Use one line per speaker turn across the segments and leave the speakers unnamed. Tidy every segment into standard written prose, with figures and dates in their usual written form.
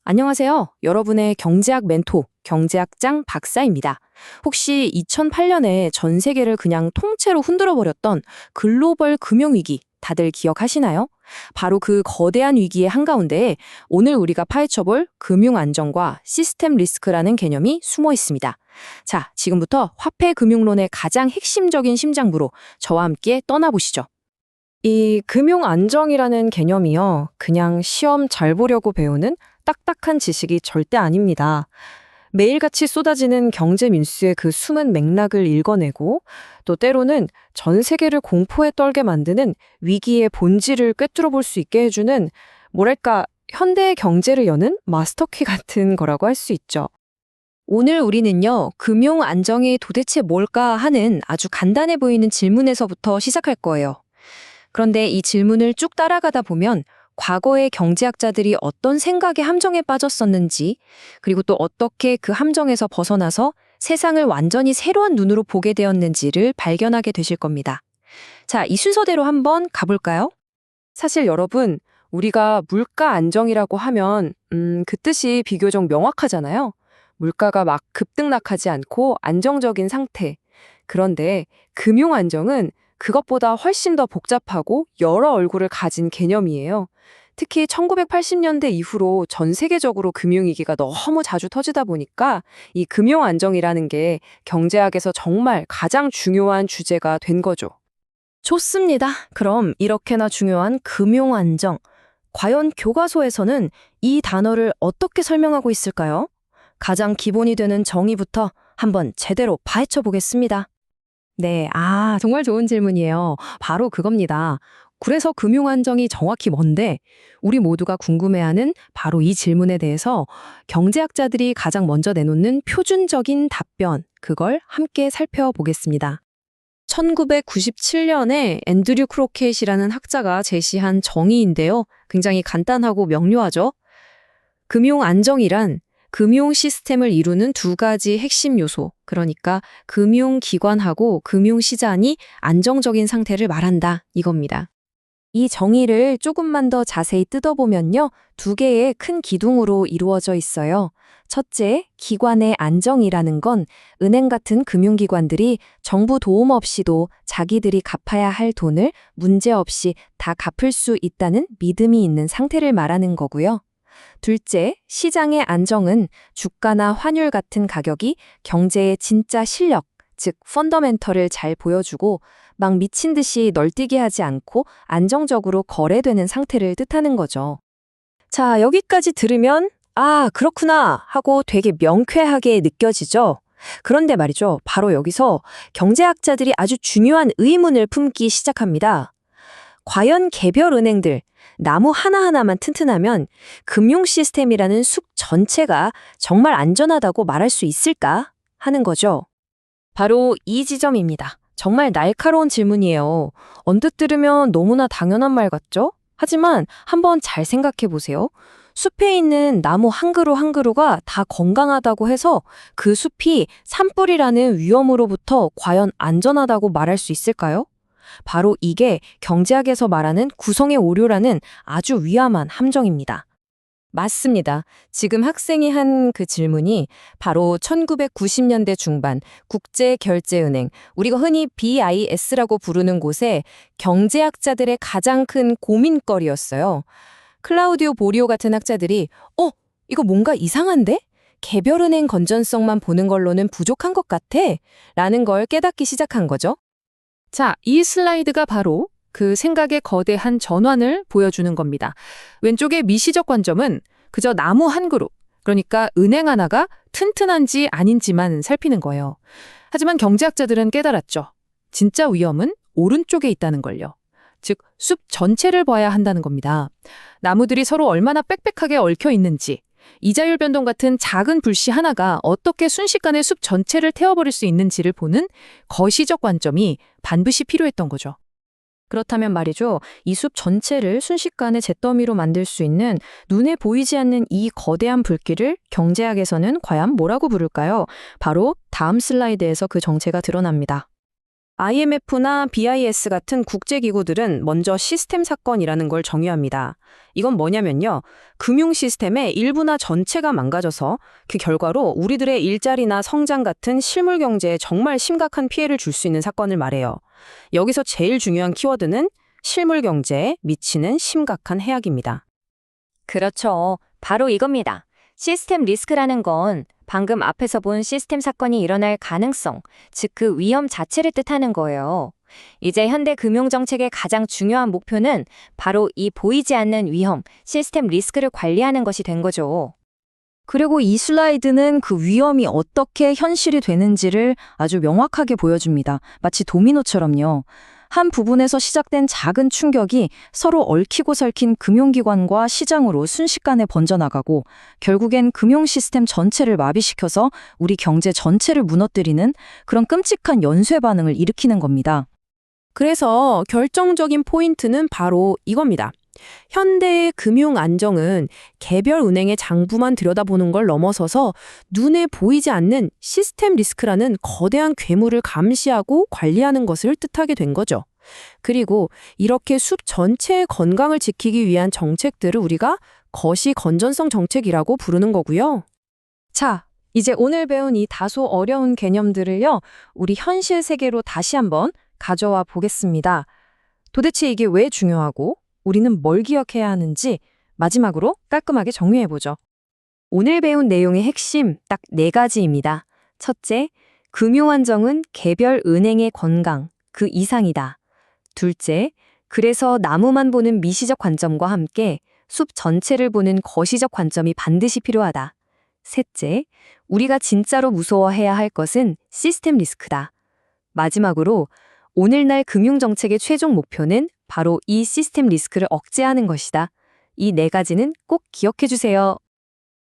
안녕하세요. 여러분의 경제학 멘토, 경제학장 박사입니다. 혹시 2008년에 전 세계를 그냥 통째로 흔들어 버렸던 글로벌 금융위기 다들 기억하시나요? 바로 그 거대한 위기의 한가운데에 오늘 우리가 파헤쳐볼 금융 안정과 시스템 리스크라는 개념이 숨어 있습니다. 자, 지금부터 화폐 금융론의 가장 핵심적인 심장부로 저와 함께 떠나보시죠. 이 금융 안정이라는 개념이요. 그냥 시험 잘 보려고 배우는 딱딱한 지식이 절대 아닙니다. 매일같이 쏟아지는 경제 뉴스의 그 숨은 맥락을 읽어내고 또 때로는 전 세계를 공포에 떨게 만드는 위기의 본질을 꿰뚫어 볼 수 있게 해주는 뭐랄까 현대의 경제를 여는 마스터키 같은 거라고 할 수 있죠. 오늘 우리는요, 금융 안정이 도대체 뭘까 하는 아주 간단해 보이는 질문에서부터 시작할 거예요. 그런데 이 질문을 쭉 따라가다 보면 과거의 경제학자들이 어떤 생각의 함정에 빠졌었는지, 그리고 또 어떻게 그 함정에서 벗어나서 세상을 완전히 새로운 눈으로 보게 되었는지를 발견하게 되실 겁니다. 자, 이 순서대로 한번 가볼까요? 사실 여러분, 우리가 물가 안정이라고 하면 그 뜻이 비교적 명확하잖아요. 물가가 막 급등락하지 않고 안정적인 상태. 그런데 금융 안정은 그것보다 훨씬 더 복잡하고 여러 얼굴을 가진 개념이에요. 특히 1980년대 이후로 전 세계적으로 금융위기가 너무 자주 터지다 보니까 이 금융 안정이라는 게 경제학에서 정말 가장 중요한 주제가 된 거죠. 좋습니다. 그럼 이렇게나 중요한 금융 안정. 과연 교과서에서는 이 단어를 어떻게 설명하고 있을까요? 가장 기본이 되는 정의부터 한번 제대로 파헤쳐 보겠습니다. 네, 정말 좋은 질문이에요. 바로 그겁니다. 그래서 금융 안정이 정확히 뭔데? 우리 모두가 궁금해하는 바로 이 질문에 대해서 경제학자들이 가장 먼저 내놓는 표준적인 답변, 그걸 함께 살펴보겠습니다. 1997년에 앤드류 크로켓이라는 학자가 제시한 정의인데요. 굉장히 간단하고 명료하죠? 금융 안정이란 금융 시스템을 이루는 두 가지 핵심 요소, 그러니까 금융기관하고 금융시장이 안정적인 상태를 말한다, 이겁니다. 이 정의를 조금만 더 자세히 뜯어보면요, 두 개의 큰 기둥으로 이루어져 있어요. 첫째, 기관의 안정이라는 건 은행 같은 금융기관들이 정부 도움 없이도 자기들이 갚아야 할 돈을 문제없이 다 갚을 수 있다는 믿음이 있는 상태를 말하는 거고요. 둘째, 시장의 안정은 주가나 환율 같은 가격이 경제의 진짜 실력, 즉 펀더멘털을 잘 보여주고 막 미친 듯이 널뛰게 하지 않고 안정적으로 거래되는 상태를 뜻하는 거죠. 자, 여기까지 들으면 그렇구나 하고 되게 명쾌하게 느껴지죠? 그런데 말이죠. 바로 여기서 경제학자들이 아주 중요한 의문을 품기 시작합니다. 과연 개별 은행들, 나무 하나하나만 튼튼하면 금융 시스템이라는 숲 전체가 정말 안전하다고 말할 수 있을까 하는 거죠. 바로 이 지점입니다. 정말 날카로운 질문이에요. 언뜻 들으면 너무나 당연한 말 같죠? 하지만 한번 잘 생각해 보세요. 숲에 있는 나무 한 그루 한 그루가 다 건강하다고 해서 그 숲이 산불이라는 위험으로부터 과연 안전하다고 말할 수 있을까요? 바로 이게 경제학에서 말하는 구성의 오류라는 아주 위험한 함정입니다. 맞습니다. 지금 학생이 한 그 질문이 바로 1990년대 중반 국제결제은행, 우리가 흔히 BIS라고 부르는 곳에 경제학자들의 가장 큰 고민거리였어요. 클라우디오 보리오 같은 학자들이 이거 뭔가 이상한데? 개별은행 건전성만 보는 걸로는 부족한 것 같아? 라는 걸 깨닫기 시작한 거죠. 자, 이 슬라이드가 바로 그 생각의 거대한 전환을 보여주는 겁니다. 왼쪽의 미시적 관점은 그저 나무 한 그루, 그러니까 은행 하나가 튼튼한지 아닌지만 살피는 거예요. 하지만 경제학자들은 깨달았죠. 진짜 위험은 오른쪽에 있다는 걸요. 즉, 숲 전체를 봐야 한다는 겁니다. 나무들이 서로 얼마나 빽빽하게 얽혀 있는지, 이자율 변동 같은 작은 불씨 하나가 어떻게 순식간에 숲 전체를 태워버릴 수 있는지를 보는 거시적 관점이 반드시 필요했던 거죠. 그렇다면 말이죠. 이 숲 전체를 순식간에 잿더미로 만들 수 있는 눈에 보이지 않는 이 거대한 불길을 경제학에서는 과연 뭐라고 부를까요? 바로 다음 슬라이드에서 그 정체가 드러납니다. IMF나 BIS 같은 국제기구들은 먼저 시스템 사건이라는 걸 정의합니다. 이건 뭐냐면요. 금융 시스템의 일부나 전체가 망가져서 그 결과로 우리들의 일자리나 성장 같은 실물 경제에 정말 심각한 피해를 줄 수 있는 사건을 말해요. 여기서 제일 중요한 키워드는 실물 경제에 미치는 심각한 해악입니다.
그렇죠. 바로 이겁니다. 시스템 리스크라는 건 방금 앞에서 본 시스템 사건이 일어날 가능성, 즉 그 위험 자체를 뜻하는 거예요. 이제 현대 금융정책의 가장 중요한 목표는 바로 이 보이지 않는 위험, 시스템 리스크를 관리하는 것이 된 거죠.
그리고 이 슬라이드는 그 위험이 어떻게 현실이 되는지를 아주 명확하게 보여줍니다. 마치 도미노처럼요. 한 부분에서 시작된 작은 충격이 서로 얽히고 설킨 금융기관과 시장으로 순식간에 번져나가고 결국엔 금융 시스템 전체를 마비시켜서 우리 경제 전체를 무너뜨리는 그런 끔찍한 연쇄 반응을 일으키는 겁니다.
그래서 결정적인 포인트는 바로 이겁니다. 현대의 금융 안정은 개별 은행의 장부만 들여다보는 걸 넘어서서 눈에 보이지 않는 시스템 리스크라는 거대한 괴물을 감시하고 관리하는 것을 뜻하게 된 거죠. 그리고 이렇게 숲 전체의 건강을 지키기 위한 정책들을 우리가 거시 건전성 정책이라고 부르는 거고요.
자, 이제 오늘 배운 이 다소 어려운 개념들을요, 우리 현실 세계로 다시 한번 가져와 보겠습니다. 도대체 이게 왜 중요하고 우리는 뭘 기억해야 하는지 마지막으로 깔끔하게 정리해보죠.
오늘 배운 내용의 핵심 딱 4가지입니다. 첫째, 금융안정은 개별 은행의 건강, 그 이상이다. 둘째, 그래서 나무만 보는 미시적 관점과 함께 숲 전체를 보는 거시적 관점이 반드시 필요하다. 셋째, 우리가 진짜로 무서워해야 할 것은 시스템 리스크다. 마지막으로 오늘날 금융정책의 최종 목표는 바로 이 시스템 리스크를 억제하는 것이다. 이 4가지는 꼭 기억해 주세요.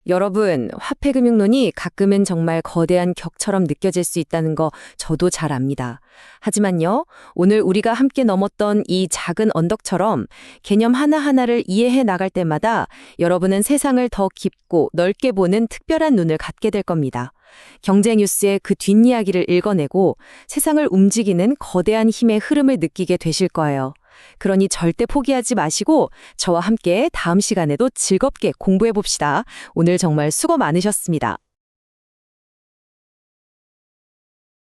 여러분, 화폐금융론이 가끔은 정말 거대한 격처럼 느껴질 수 있다는 거 저도 잘 압니다. 하지만요, 오늘 우리가 함께 넘었던 이 작은 언덕처럼 개념 하나하나를 이해해 나갈 때마다 여러분은 세상을 더 깊고 넓게 보는 특별한 눈을 갖게 될 겁니다. 경제 뉴스의 그 뒷이야기를 읽어내고 세상을 움직이는 거대한 힘의 흐름을 느끼게 되실 거예요. 그러니 절대 포기하지 마시고 저와 함께 다음 시간에도 즐겁게 공부해 봅시다. 오늘 정말 수고 많으셨습니다.